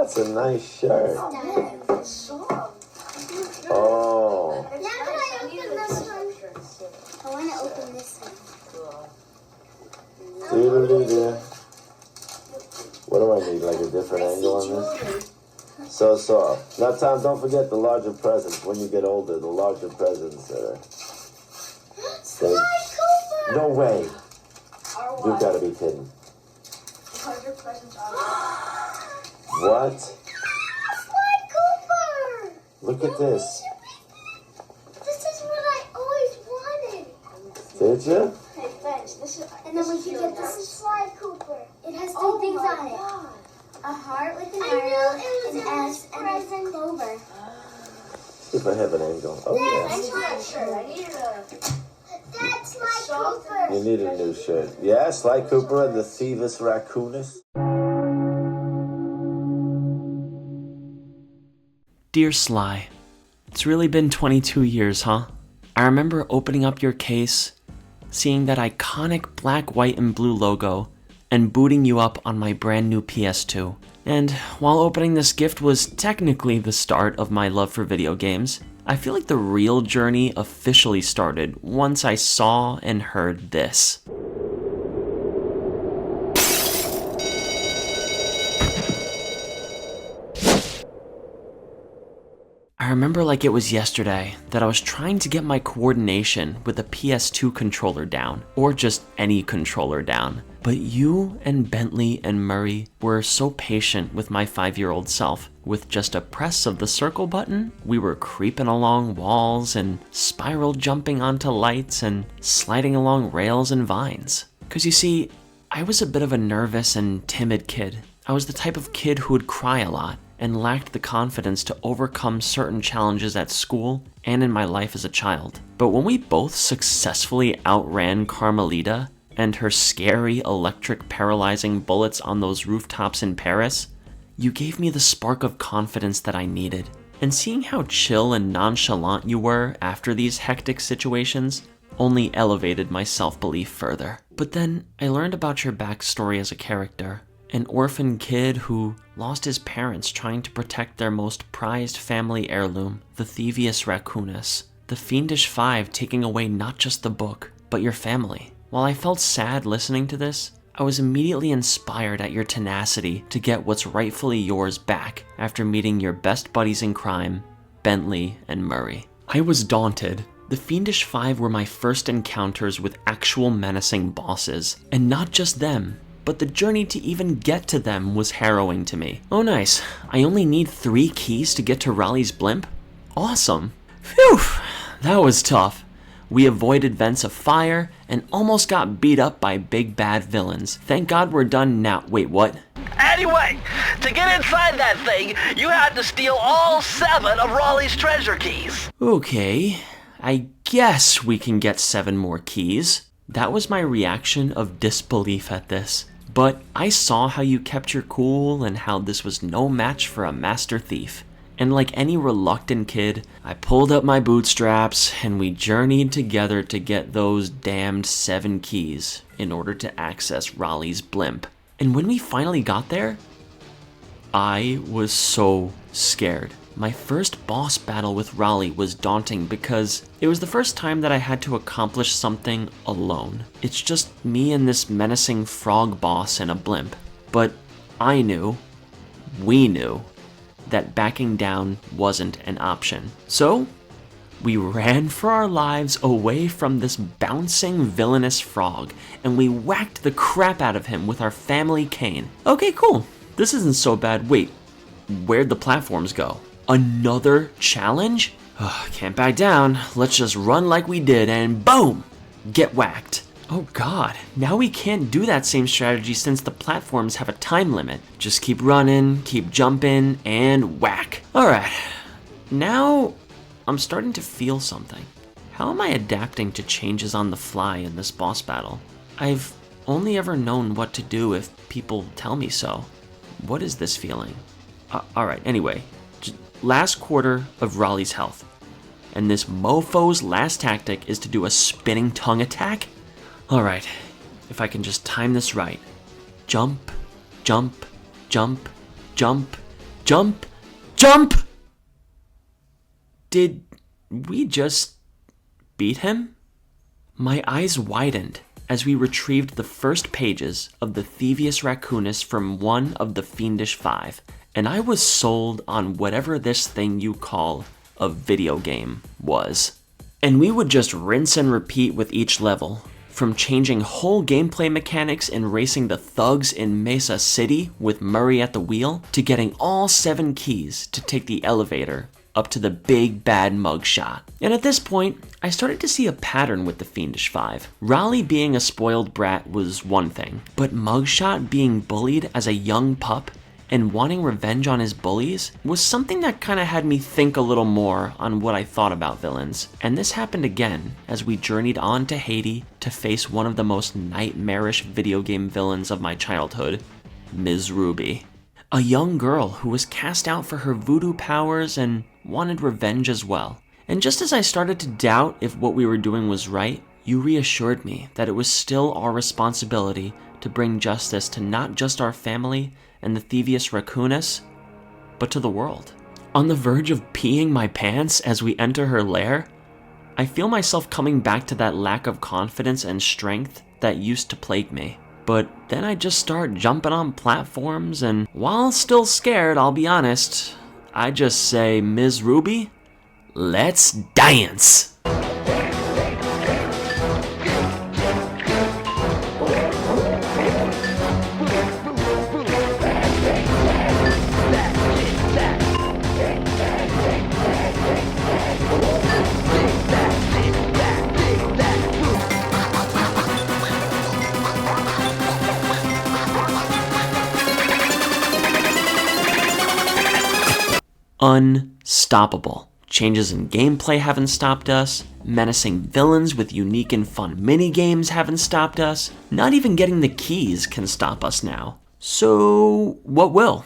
that's a nice shirt. Oh. Now can I open this one? I want to open this one. Doodle-doo-doo. What do I need, like a different angle on this? So soft. Now, Tom, don't forget the larger presents. When you get older, the larger presents are... Sly Cooper! No way. You've got to be kidding. Larger presents are... What? Sly Cooper! Look at this. This is what I always wanted. Did you? Hey, thanks. And then we can get this Sly Cooper. It has three things on it. A heart with an arrow, an S, and a clover. See if I have an angle. Oh, yeah. That's my shirt. I needed That's Sly Cooper. You need a new shirt. Yeah, Sly Cooper and the Thievius Raccoonus. Dear Sly, it's really been 22 years, huh? I remember opening up your case, seeing that iconic black, white, and blue logo, and booting you up on my brand new PS2. And while opening this gift was technically the start of my love for video games, I feel like the real journey officially started once I saw and heard this. I remember like it was yesterday that I was trying to get my coordination with the PS2 controller down, or just any controller down. But you and Bentley and Murray were so patient with my 5-year-old self. With just a press of the circle button, we were creeping along walls and spiral jumping onto lights and sliding along rails and vines. 'Cause you see, I was a bit of a nervous and timid kid. I was the type of kid who would cry a lot and lacked the confidence to overcome certain challenges at school and in my life as a child. But when we both successfully outran Carmelita and her scary electric paralyzing bullets on those rooftops in Paris, you gave me the spark of confidence that I needed. And seeing how chill and nonchalant you were after these hectic situations only elevated my self-belief further. But then I learned about your backstory as a character. An orphan kid who lost his parents trying to protect their most prized family heirloom, the Thievius Raccoonus. The Fiendish 5 taking away not just the book, but your family. While I felt sad listening to this, I was immediately inspired at your tenacity to get what's rightfully yours back after meeting your best buddies in crime, Bentley and Murray. I was daunted. The Fiendish 5 were my first encounters with actual menacing bosses, and not just them, but the journey to even get to them was harrowing to me. Oh nice, I only need 3 keys to get to Raleigh's blimp? Awesome. Phew, that was tough. We avoided vents of fire and almost got beat up by big bad villains. Thank God we're done now. Wait, what? Anyway, to get inside that thing, you had to steal all 7 of Raleigh's treasure keys. Okay, I guess we can get 7 more keys. That was my reaction of disbelief at this. But I saw how you kept your cool and how this was no match for a master thief. And like any reluctant kid, I pulled up my bootstraps and we journeyed together to get those damned 7 keys in order to access Raleigh's blimp. And when we finally got there, I was so scared. My first boss battle with Raleigh was daunting because it was the first time that I had to accomplish something alone. It's just me and this menacing frog boss in a blimp. But I knew, we knew, that backing down wasn't an option. So, we ran for our lives away from this bouncing villainous frog, and we whacked the crap out of him with our family cane. Okay, cool. This isn't so bad. Wait, where'd the platforms go? Another challenge? Ugh, can't back down. Let's just run like we did and boom! Get whacked. Oh god, now we can't do that same strategy since the platforms have a time limit. Just keep running, keep jumping, and whack. Alright, now I'm starting to feel something. How am I adapting to changes on the fly in this boss battle? I've only ever known what to do if people tell me so. What is this feeling? Alright, anyway. Last quarter of Raleigh's health. And this mofo's last tactic is to do a spinning tongue attack? Alright, if I can just time this right. Jump, jump, jump, jump, Jump! Jump! Did we just beat him? My eyes widened as we retrieved the first pages of the Thievius Raccoonus from one of the Fiendish 5, and I was sold on whatever this thing you call a video game was. And we would just rinse and repeat with each level, from changing whole gameplay mechanics and racing the thugs in Mesa City with Murray at the wheel, to getting all 7 keys to take the elevator up to the big bad mugshot. And at this point, I started to see a pattern with the Fiendish 5. Raleigh being a spoiled brat was one thing, but Mugshot being bullied as a young pup and wanting revenge on his bullies was something that kind of had me think a little more on what I thought about villains. And this happened again as we journeyed on to Haiti to face one of the most nightmarish video game villains of my childhood, Ms. Ruby. A young girl who was cast out for her voodoo powers and wanted revenge as well. And just as I started to doubt if what we were doing was right, you reassured me that it was still our responsibility to bring justice to not just our family and the Thievius Raccoonus, but to the world. On the verge of peeing my pants as we enter her lair, I feel myself coming back to that lack of confidence and strength that used to plague me. But then I just start jumping on platforms, and while still scared, I'll be honest, I just say, Ms. Ruby, let's dance! Unstoppable. Changes in gameplay haven't stopped us. Menacing villains with unique and fun minigames haven't stopped us. Not even getting the keys can stop us now. So, what will?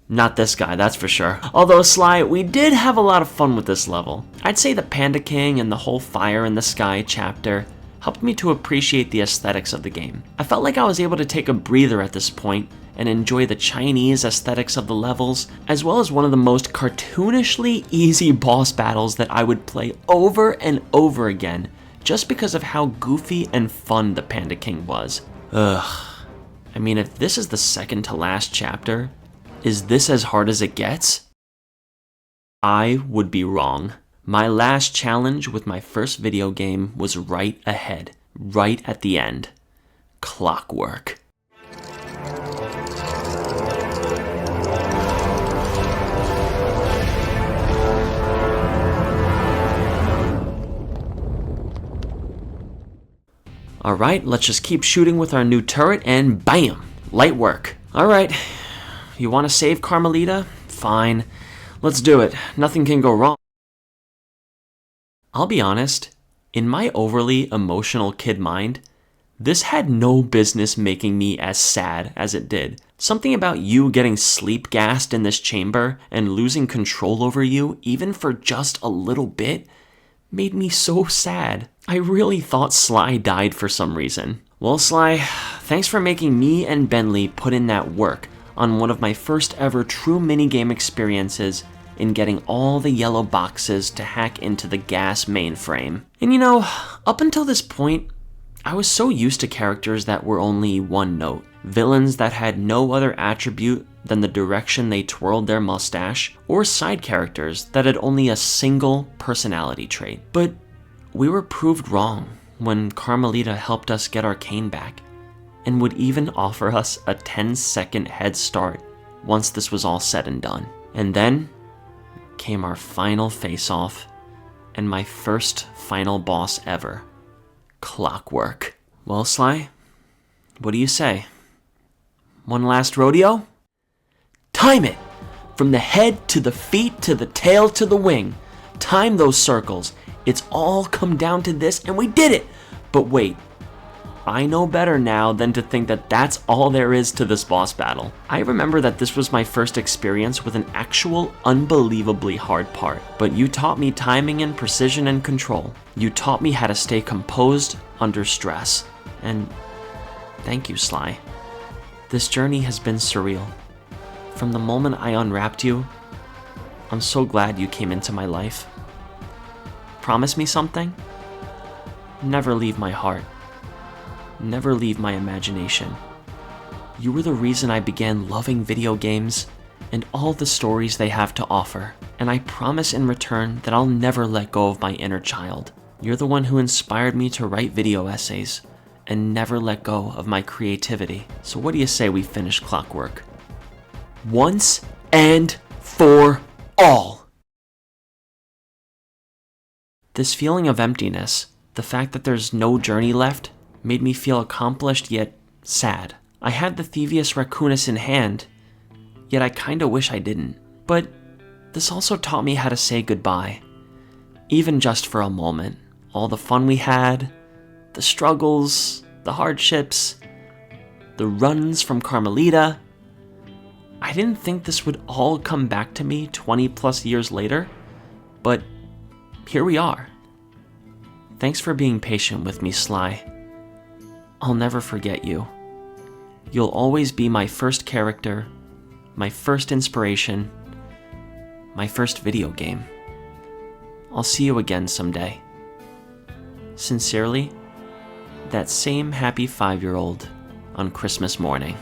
Not this guy, that's for sure. Although, Sly, we did have a lot of fun with this level. I'd say the Panda King and the whole Fire in the Sky chapter helped me to appreciate the aesthetics of the game. I felt like I was able to take a breather at this point and enjoy the Chinese aesthetics of the levels, as well as one of the most cartoonishly easy boss battles that I would play over and over again, just because of how goofy and fun the Panda King was. Ugh. I mean, if this is the second to last chapter, is this as hard as it gets? I would be wrong. My last challenge with my first video game was right ahead, right at the end. Clockwork. Alright, let's just keep shooting with our new turret and bam! Light work. Alright, you want to save Carmelita? Fine. Let's do it. Nothing can go wrong. I'll be honest, in my overly emotional kid mind, this had no business making me as sad as it did. Something about you getting sleep gassed in this chamber and losing control over you, even for just a little bit, made me so sad. I really thought Sly died for some reason. Well, Sly, thanks for making me and Bentley put in that work on one of my first ever true minigame experiences in getting all the yellow boxes to hack into the gas mainframe. And you know, up until this point, I was so used to characters that were only one note. Villains that had no other attribute than the direction they twirled their mustache, or side characters that had only a single personality trait. But we were proved wrong when Carmelita helped us get our cane back, and would even offer us a 10-second head start once this was all said and done. And then came our final face-off, and my first final boss ever, Clockwork. Well, Sly, what do you say? One last rodeo? Time it! From the head to the feet to the tail to the wing. Time those circles. It's all come down to this, and we did it! But wait, I know better now than to think that that's all there is to this boss battle. I remember that this was my first experience with an actual unbelievably hard part, but you taught me timing and precision and control. You taught me how to stay composed under stress. And thank you, Sly. This journey has been surreal. From the moment I unwrapped you, I'm so glad you came into my life. Promise me something? Never leave my heart. Never leave my imagination. You were the reason I began loving video games and all the stories they have to offer. And I promise in return that I'll never let go of my inner child. You're the one who inspired me to write video essays and never let go of my creativity. So what do you say we finish Clockwork? Once and for all. This feeling of emptiness, the fact that there's no journey left, made me feel accomplished yet sad. I had the Thievius Raccoonus in hand, yet I kinda wish I didn't. But this also taught me how to say goodbye, even just for a moment. All the fun we had, the struggles, the hardships, the runs from Carmelita. I didn't think this would all come back to me 20 plus years later, but here we are. Thanks for being patient with me, Sly. I'll never forget you. You'll always be my first character, my first inspiration, my first video game. I'll see you again someday. Sincerely, that same happy 5-year-old on Christmas morning.